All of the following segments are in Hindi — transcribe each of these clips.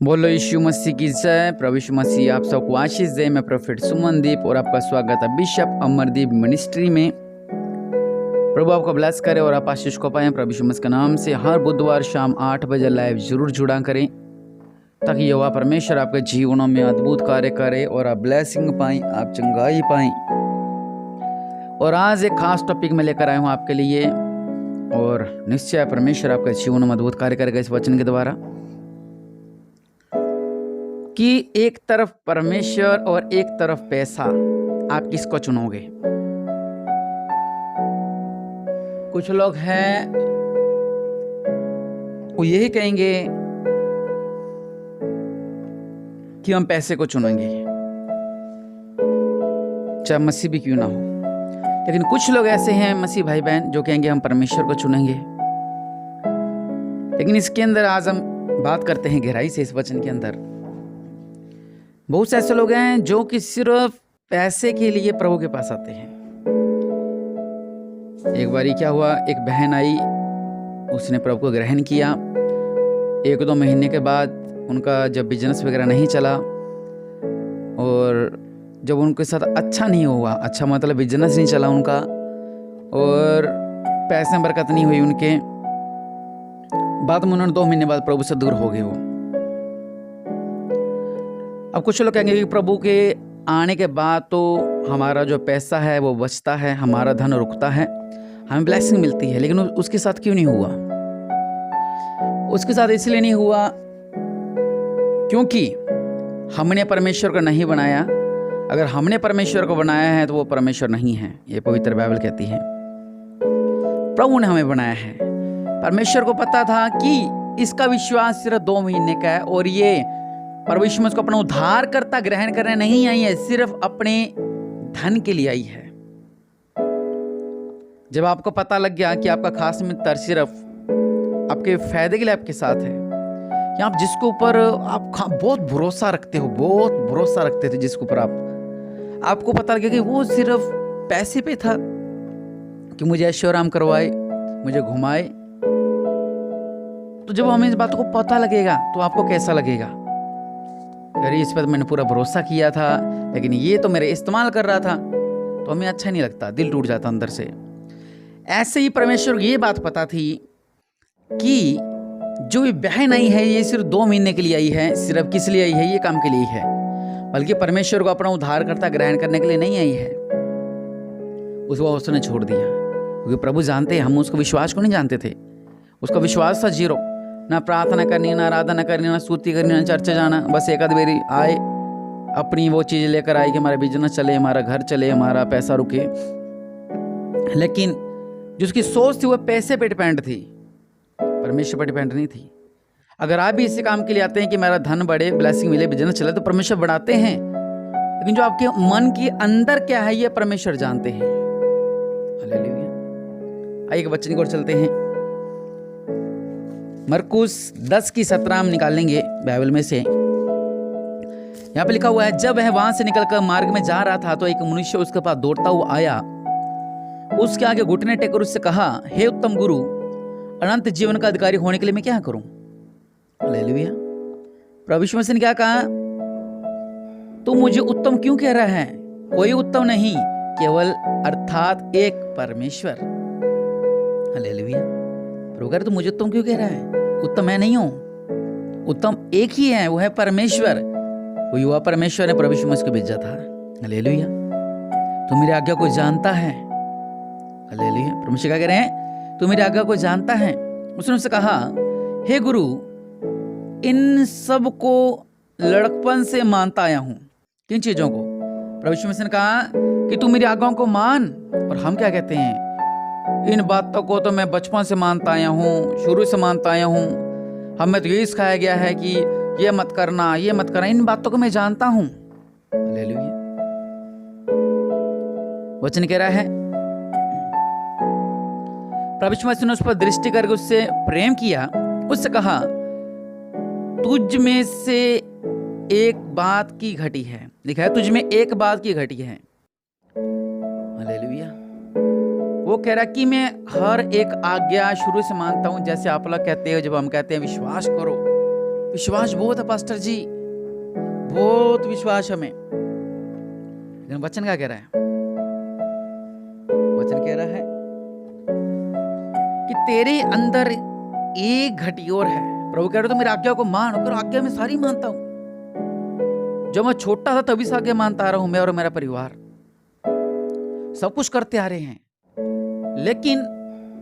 बोलो यीशु मसीह की जय। प्रभु यीशु मसीह आप सबको आशीष दे। मैं प्रोफेट सुमनदीप और आपका स्वागत है बिशप अमरदीप मिनिस्ट्री में। प्रभु आपको ब्लेस करे और आप आशीष को पाएं। प्रभु यीशु मसीह के नाम से हर बुधवार शाम 8 बजे लाइव जरूर जुड़ा करें ताकि यहोवा परमेश्वर आपके जीवनों में अद्भुत कार्य करे और आप ब्लेसिंग पाएं, आप चंगाई पाएं। और आज एक खास टॉपिक में लेकर आया हूँ आपके लिए और निश्चय परमेश्वर आपके जीवन में अद्भुत कार्य करेगा इस वचन के द्वारा कि एक तरफ परमेश्वर और एक तरफ पैसा, आप किसको चुनोगे? कुछ लोग हैं वो यही कहेंगे कि हम पैसे को चुनेंगे, चाहे मसीह भी क्यों ना हो। लेकिन कुछ लोग ऐसे हैं मसीह भाई बहन जो कहेंगे हम परमेश्वर को चुनेंगे। लेकिन इसके अंदर आज हम बात करते हैं गहराई से इस वचन के अंदर। बहुत से ऐसे लोग हैं जो कि सिर्फ पैसे के लिए प्रभु के पास आते हैं। एक बारी क्या हुआ, एक बहन आई, उसने प्रभु को ग्रहण किया। 1-2 महीने के बाद उनका जब बिजनेस वगैरह नहीं चला और जब उनके साथ अच्छा नहीं हुआ, अच्छा मतलब बिजनेस नहीं चला उनका और पैसे में बरकत नहीं हुई उनके, बाद में उन्होंने 2 महीने बाद प्रभु से दूर हो गए वो। अब कुछ लोग कहेंगे कि प्रभु के आने के बाद तो हमारा जो पैसा है वो बचता है, हमारा धन रुकता है, हमें ब्लेसिंग मिलती है। लेकिन उसके साथ क्यों नहीं हुआ? उसके साथ इसलिए नहीं हुआ क्योंकि हमने परमेश्वर को नहीं बनाया। अगर हमने परमेश्वर को बनाया है तो वो परमेश्वर नहीं है, ये पवित्र बाइबल कहती है। प्रभु ने हमें बनाया है। परमेश्वर को पता था कि इसका विश्वास सिर्फ 2 महीने का है और ये प्रभु यीशु मसीह को अपना उद्धारकर्ता ग्रहण करने नहीं आई है, सिर्फ अपने धन के लिए आई है। जब आपको पता लग गया कि आपका खास मित्र सिर्फ आपके फायदे के लिए आपके साथ है, या आप जिसके ऊपर आप बहुत भरोसा रखते हो, बहुत भरोसा रखते थे जिसके ऊपर आपको पता लग गया कि वो सिर्फ पैसे पे था कि मुझे ऐशोआराम करवाए, मुझे घुमाए, तो जब हमें इस बात को पता लगेगा तो आपको कैसा लगेगा? अरे इस पर मैंने पूरा भरोसा किया था लेकिन ये तो मेरे इस्तेमाल कर रहा था, तो हमें अच्छा नहीं लगता, दिल टूट जाता अंदर से। ऐसे ही परमेश्वर को ये बात पता थी कि जो ये बहन आई है ये सिर्फ 2 महीने के लिए आई है। सिर्फ किस लिए आई है? ये काम के लिए है, बल्कि परमेश्वर को अपना उद्धारकर्ता ग्रहण करने के लिए नहीं आई है। उसको उसने छोड़ दिया क्योंकि प्रभु जानते हैं हम उसको विश्वास को नहीं जानते थे। उसका विश्वास था 0, ना प्रार्थना करनी, ना आराधना करनी, ना स्तुति करनी, ना चर्च जाना। बस एक आध बारी आए, अपनी वो चीज़ लेकर आए कि हमारा बिजनेस चले, हमारा घर चले, हमारा पैसा रुके। लेकिन जिसकी सोच थी वो पैसे पे डिपेंड थी, परमेश्वर पर डिपेंड नहीं थी। अगर आप भी इसी काम के लिए आते हैं कि मेरा धन बढ़े, ब्लेसिंग मिले, बिजनेस चले, तो परमेश्वर बढ़ाते हैं। लेकिन जो आपके मन के अंदर क्या है ये परमेश्वर जानते हैं। हालेलुया। आइए एक वचन की ओर चलते हैं। मरकुस 10 की 17 हम निकाल लेंगे बाइबल में से। यहाँ पे लिखा हुआ है, जब वह वहां से निकलकर मार्ग में जा रहा था तो एक मनुष्य उसके पास दौड़ता हुआ आया, उसके आगे घुटने टेककर उससे कहा, हे उत्तम गुरु, अनंत जीवन का अधिकारी होने के लिए मैं क्या करूं? हालेलुया। प्रभु यीशु मसीह ने क्या कहा? तू मुझे उत्तम क्यों कह रहा है? कोई उत्तम नहीं, केवल अर्थात एक परमेश्वर। हालेलुया। प्रभु कह रहे तू मुझे उत्तम क्यों कह रहा है? उत्तम मैं नहीं हूं, उत्तम एक ही है, वो है परमेश्वर। वो युवा परमेश्वर ने प्रभु यीशु मसीह को भेजा था। हालेलुया। तू मेरी आज्ञा को जानता है। हालेलुया। परमेश्वर क्या कह रहे हैं? तू मेरी आज्ञा को जानता है। उसने उससे कहा, हे गुरु, इन सब को लड़कपन से मानता आया हूं। किन चीजों को? प्रभु यीशु मसीह ने कहा कि तू मेरी आज्ञाओं को मान। और हम क्या कहते हैं? इन बातों को तो मैं बचपन से मानता आया हूँ, शुरू से मानता आया हूँ, हमें तो यही सिखाया गया है कि ये मत करना, ये मत करना, इन बातों को मैं जानता हूँ। हालेलुया। वचन कह रहा है, प्रभु यीशु मसीह ने उस पर दृष्टि करके उससे प्रेम किया, उससे कहा, तुझ में से एक बात की घटी है। लिखा है तुझ में एक बात की घटी है। हालेलुया। वो कह रहा कि मैं हर एक आज्ञा शुरू से मानता हूं। जैसे आप लोग कहते हो, जब हम कहते हैं विश्वास करो, विश्वास बहुत है पास्टर जी, बहुत विश्वास हमें। लेकिन वचन क्या कह रहा है? वचन कह रहा है कि तेरे अंदर एक घटी और है। प्रभु कह रहे तो मेरी आज्ञा को मान। और आज्ञा में सारी मानता हूं। जब मैं छोटा था तभी से आज्ञा मानता आ रहा हूं, मैं और मेरा परिवार सब कुछ करते आ रहे हैं। लेकिन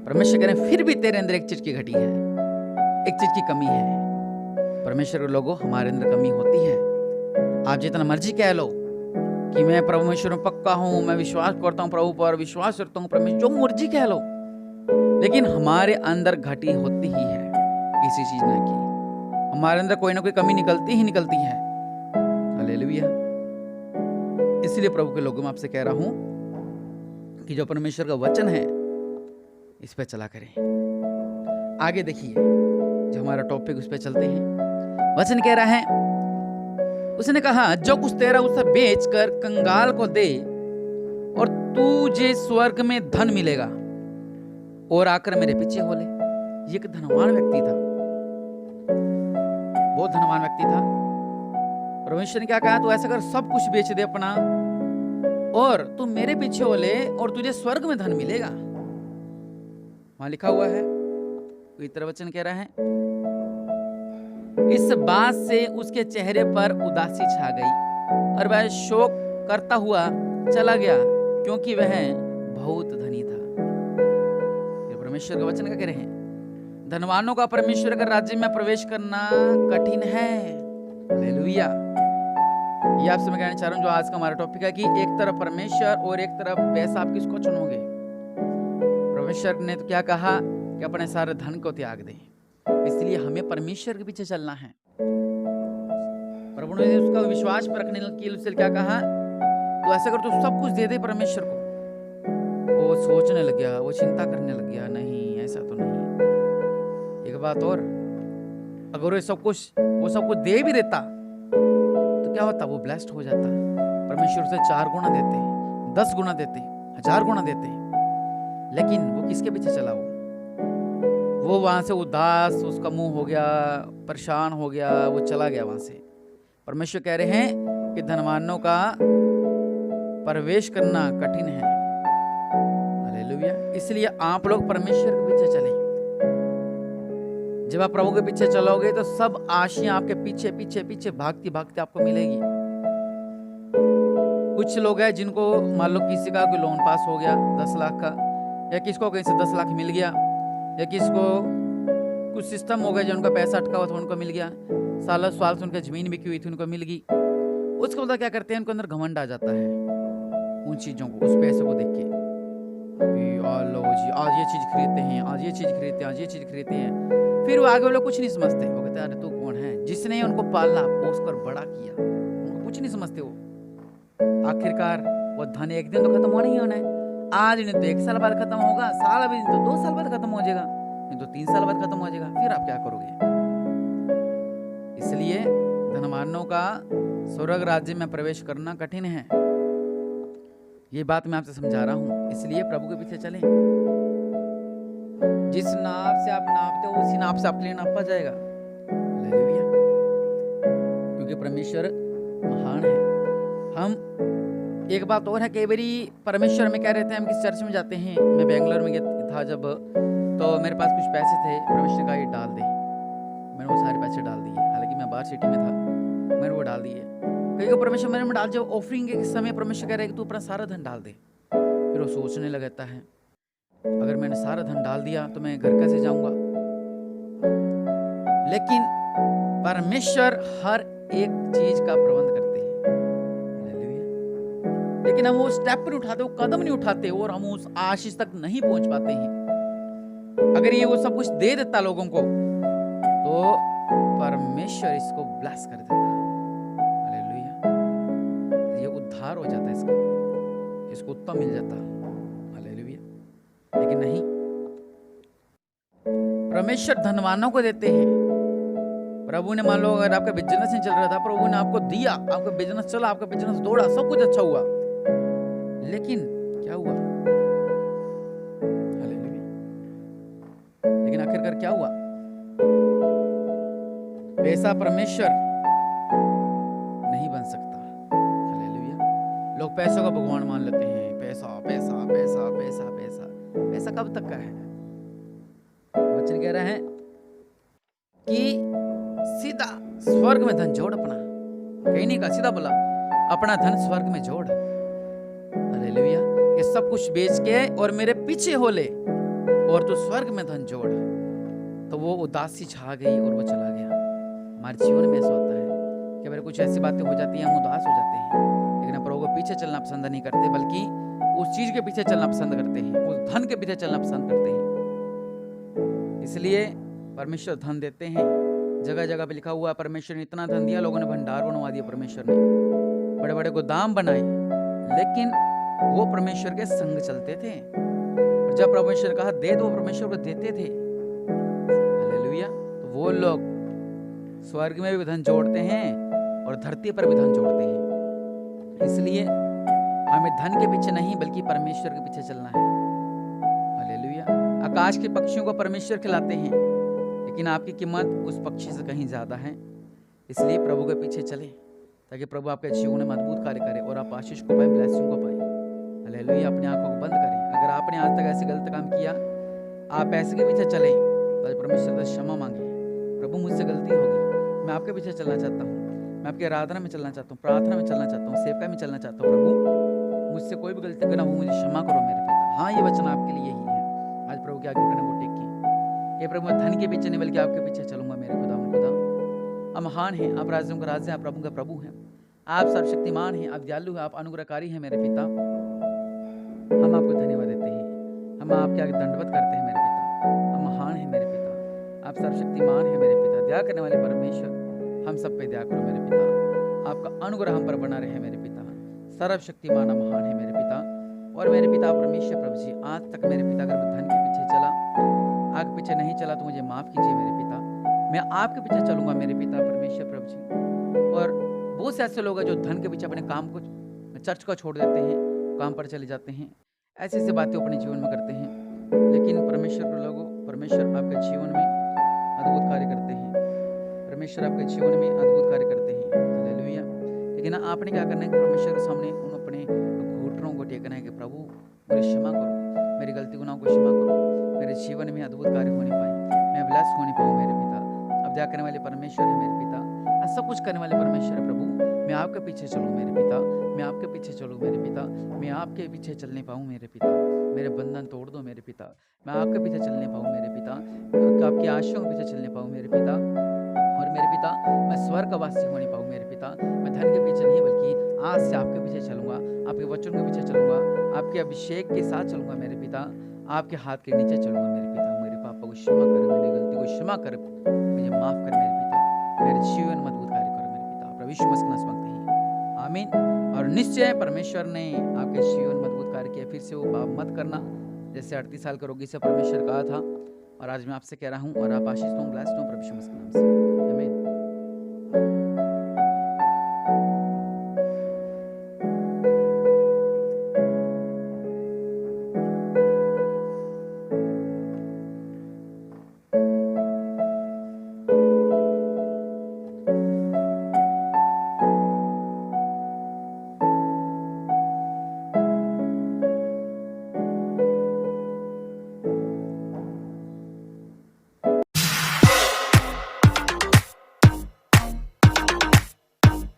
परमेश्वर कह रहे हैं फिर भी तेरे अंदर एक चीज की घटी है, एक चीज की कमी है। परमेश्वर के लोगों, हमारे अंदर कमी होती है। आप जितना मर्जी कह लो कि मैं परमेश्वर में पक्का हूं, मैं विश्वास करता हूं प्रभु पर, विश्वास करता हूं परमेश्वर, जो मर्जी कह लो, लेकिन हमारे अंदर घटी होती ही है किसी चीज ना की। हमारे अंदर कोई ना कोई कमी निकलती ही निकलती है। हालेलुया। इसलिए प्रभु के लोगों में आपसे कह रहा हूं कि जो परमेश्वर का वचन है इस पे चला करें। आगे देखिए, जो हमारा टॉपिक उस पे चलते हैं। वचन कह रहा है, उसने कहा जो कुछ तेरा उसे बेचकर कंगाल को दे और तुझे स्वर्ग में धन मिलेगा, और आकर मेरे पीछे हो ले। ये एक धनवान व्यक्ति था, बहुत धनवान व्यक्ति था। परमेश्वर ने क्या कहा? तू ऐसा कर, सब कुछ बेच दे अपना और तू मेरे पीछे हो ले और तुझे स्वर्ग में धन मिलेगा। वहां लिखा हुआ है, कोई तरह वचन कह रहा है, इस बात से उसके चेहरे पर उदासी छा गई और वह शोक करता हुआ चला गया, क्योंकि वह बहुत धनी था। ये परमेश्वर का वचन क्या कह रहे हैं? धनवानों का परमेश्वर का राज्य में प्रवेश करना कठिन है। हालेलुया। ये आपसे मैं कहना चाह रहा हूं, जो आज का हमारा टॉपिक है कि एक तरफ परमेश्वर और एक तरफ पैसा, आप किसको चुनोगे? परमेश्वर ने तो क्या कहा कि अपने सारे धन को त्याग दें। इसलिए हमें परमेश्वर के पीछे चलना है। प्रभु ने उसका विश्वास पर रखने के लिए उससे क्या कहा? तो ऐसा कर, तू सब कुछ दे दे परमेश्वर को। वो सोचने लग गया, वो चिंता करने लग गया, नहीं ऐसा तो नहीं। एक बात और, अगर वो सब कुछ दे भी देता तो क्या होता? वो ब्लेस्ड हो जाता। परमेश्वर से 4 गुना देते, 10 गुना देते, 1000 गुना देते। लेकिन वो किसके पीछे चला? वो वहां से उदास, उसका मुंह हो गया, परेशान हो गया, वो चला गया वहां से। परमेश्वर कह रहे हैं कि धनवानों का प्रवेश करना कठिन है। हालेलुया। इसलिए आप लोग परमेश्वर के पीछे चलें। जब आप प्रभु के पीछे चलोगे तो सब आशियां आपके पीछे पीछे पीछे भागती भागती आपको मिलेगी। कुछ लोग हैं जिनको मान लो किसी का कोई लोन पास हो गया 10 लाख का, या किसको कहीं से 10 लाख मिल गया, या किसको कुछ सिस्टम हो गया जो उनका पैसा अटका हुआ था उनको मिल गया, सालों साल से उनकी जमीन बिकी हुई थी उनको मिल गई। उसके बाद क्या करते हैं? उनके अंदर घमंड आ जाता है उन चीजों को, उस पैसे को देख के, लो जी आज ये चीज खरीदते हैं, आज ये चीज खरीदते हैं, आज ये चीज खरीदते हैं। फिर वो आगे वाले कुछ नहीं समझते। वो कहते हैं अरे तू कौन है? जिसने उनको पाला पोस कर बड़ा किया, उनको कुछ नहीं समझते। वो आखिरकार वो धन एक दिन तो खत्म होना ही होना है। आज नहीं तो 1 साल बाद खत्म होगा, साल अभी तो 2 साल बाद खत्म हो जाएगा, नहीं तो 3 साल बाद खत्म हो जाएगा। फिर आप क्या करोगे? इसलिए धनवानों का स्वर्ग राज्य में प्रवेश करना कठिन है। ये बात मैं आपसे समझा रहा हूं। इसलिए प्रभु के पीछे चलें। जिस नाप से आप नापते हो उसी नाप से आपके लिए नापा जाएगा। हालेलुया। क्योंकि परमेश्वर महान है। हम एक बात और है, कई बारी परमेश्वर में क्या रहते हैं, हम किस चर्च में जाते हैं। मैं बेंगलोर में था जब, तो मेरे पास कुछ पैसे थे। परमेश्वर का ये डाल दे, मैंने वो सारे पैसे डाल दिए। हालांकि मैं बाहर सिटी में था, मैंने वो डाल दिए। कई को परमेश्वर मैंने डाल, जब ऑफरिंग के समय परमेश्वर कह रहा है कि तू अपना सारा धन डाल दे। फिर वो सोचने लगता है, अगर मैंने सारा धन डाल दिया तो मैं घर कैसे जाऊंगा? लेकिन परमेश्वर हर एक चीज का प्रबंध करते हैं। हालेलुया। लेकिन हम वो स्टेप नहीं उठाते, वो कदम नहीं उठाते, और हम उस आशीष तक नहीं पहुंच पाते हैं। अगर ये वो सब कुछ दे देता लोगों को तो परमेश्वर इसको ब्लेस कर देता। हालेलुया। ये उद्धार हो जाता है, इसको उत्तम मिल जाता। हालेलुया। लेकिन नहीं, परमेश्वर धनवानों को देते हैं। प्रभु ने मान लो अगर आपका बिजनेस नहीं चल रहा था, प्रभु ने आपको दिया, आपका बिजनेस चला, आपका बिजनेस दौड़ा, सब कुछ अच्छा हुआ, लेकिन क्या हुआ? हालेलुया। लेकिन आखिरकार क्या हुआ? पैसा परमेश्वर नहीं बन सकता। हालेलुया। लोग पैसों का भगवान मान लेते हैं। पैसा पैसा पैसा पैसा पैसा, पैसा कब तक का है? वचन कह रहे हैं कि सीधा स्वर्ग में धन जोड़ अपना, कहीं नहीं कहा, सीधा बोला अपना धन स्वर्ग में जोड़। हालेलुया। ये सब कुछ बेच के और मेरे पीछे हो ले और तू स्वर्ग में धन जोड़। तो वो उदासी छा गई और वो चला गया। हमारे जीवन में ऐसा होता है कि मेरे कुछ ऐसी बातें हो जाती हैं, हम उदास हो जाते हैं, लेकिन हम प्रभु को पीछे चलना पसंद नहीं करते, बल्कि उस चीज के पीछे चलना पसंद करते हैं, उस धन के पीछे चलना पसंद करते हैं। इसलिए परमेश्वर धन देते हैं। जगह जगह पे लिखा हुआ है परमेश्वर ने इतना धन दिया, लोगों ने भंडार बनवा दिया, परमेश्वर ने बड़े बड़े गोदाम बनाए, लेकिन वो परमेश्वर के संग चलते थे। और जब परमेश्वर ने कहा दे दो, परमेश्वर को देते थे। हालेलुया। तो वो लोग स्वर्ग में भी धन जोड़ते हैं और धरती पर भी धन जोड़ते हैं। इसलिए हमें धन के पीछे नहीं बल्कि परमेश्वर के पीछे चलना है। हालेलुया। आकाश के पक्षियों को परमेश्वर खिलाते हैं, लेकिन आपकी कीमत उस पक्षी से कहीं ज्यादा है। इसलिए प्रभु के पीछे चले ताकि प्रभु आपके जीवन में अद्भुत कार्य करे और आप आशीष को पाए, ब्लेसिंग को पाए। हालेलुया। अपनी आंखों को बंद करें। अगर आपने आज तक ऐसे गलत काम किया, आप पैसे के पीछे चले, तो परमेश्वर से क्षमा मांगे, प्रभु मुझसे गलती होगी, मैं आपके पीछे चलना चाहता हूँ, मैं आपकी आराधना में चलना चाहता हूँ, प्रार्थना में चलना चाहता हूँ, सेवका में चलना चाहता हूँ। प्रभु मुझसे कोई भी गलती करना वो मुझे क्षमा करो मेरे पिता। हाँ, ये वचन आपके लिए ही है। आज प्रभु के आगे घुटने को टेकिए। ये प्रभु मैं धन के पीछे नहीं बल्कि आपके पीछे चलूंगा मेरे खुदा। आप महान हैं, आप राज्यों का राजा, आप प्रभु का प्रभु हैं, आप सर्वशक्तिमान हैं, आप दयालु हैं, आप अनुग्रहकारी हैं मेरे पिता। हम आपको धन्यवाद देते हैं, हम आपके आगे दंडवत करते हैं मेरे पिता। हम महान हैं मेरे पिता, आप सर्वशक्तिमान हैं मेरे पिता। दया करने वाले परमेश्वर, हम सब पे दया करो मेरे पिता। आपका अनुग्रह हम पर बना रहे मेरे पिता। सर्वशक्तिमान महान है मेरे पिता। और मेरे पिता परमेश्वर प्रभु जी, आज तक मेरे पिता अगर मैं धन के पीछे चला, आगे पीछे नहीं चला, तो मुझे माफ कीजिए मेरे पिता। मैं आपके पीछे चलूंगा मेरे पिता परमेश्वर प्रभु जी। और बहुत से ऐसे लोग हैं जो धन के पीछे अपने काम को, चर्च को छोड़ देते हैं, काम पर चले जाते हैं, ऐसी ऐसी बातें अपने जीवन में करते हैं। लेकिन परमेश्वर के लोगों, परमेश्वर आपके जीवन में अद्भुत कार्य करते हैं, परमेश्वर आपके जीवन में अद्भुत कार्य करते हैं। हालेलुया। लेकिन आपने क्या करना है कि परमेश्वर के सामने उन अपने घुटनों को टेकना है कि प्रभु मुझे क्षमा करो, मेरी गलती गुनाहों को क्षमा करो, मेरे जीवन में अद्भुत कार्य होने पाए, मैं ब्लेस होने पाऊँ मेरे पिता। अब दया करने वाले परमेश्वर है मेरे पिता, सब कुछ करने वाले परमेश्वर है प्रभु। मैं आपके पीछे चलूँ मेरे पिता, मैं आपके पीछे चलूँ मेरे पिता, मैं आपके पीछे चलने पाऊँ मेरे पिता। मेरे बंधन तोड़ दो मेरे पिता, मैं आपके पीछे चलने पाऊँ मेरे पिता, आपकी आशाओं के पीछे चलने पाऊँ मेरे पिता। और मेरे पिता मैं स्वर्गवासी होने पाऊँ मेरे पिता। मैं धन के पीछे नहीं बल्कि आज से आपके पीछे चलूंगा, आपके वचन के पीछे चलूंगा, आपके अभिषेक के साथ चलूंगा मेरे पिता, आपके हाथ के नीचे चलूंगा मेरे पिता। मेरे पापा को क्षमा कर, मेरी गलती को क्षमा कर, मुझे माफ कर मेरे पिता, मेरे जीवन में अद्भुत कार्य करो मेरे पिता। प्रभु यीशु मसीह के नाम मांगते हैं, आमीन। और निश्चय परमेश्वर ने आपके जीवन में अद्भुत कार्य किया। फिर से वो पाप मत करना, जैसे 38 साल के रोगी से परमेश्वर कहा था। और आज मैं आपसे कह रहा हूँ, और आप आशीष हूँ, ब्लेस्ड हूँ प्रभु यीशु मसीह के नाम से।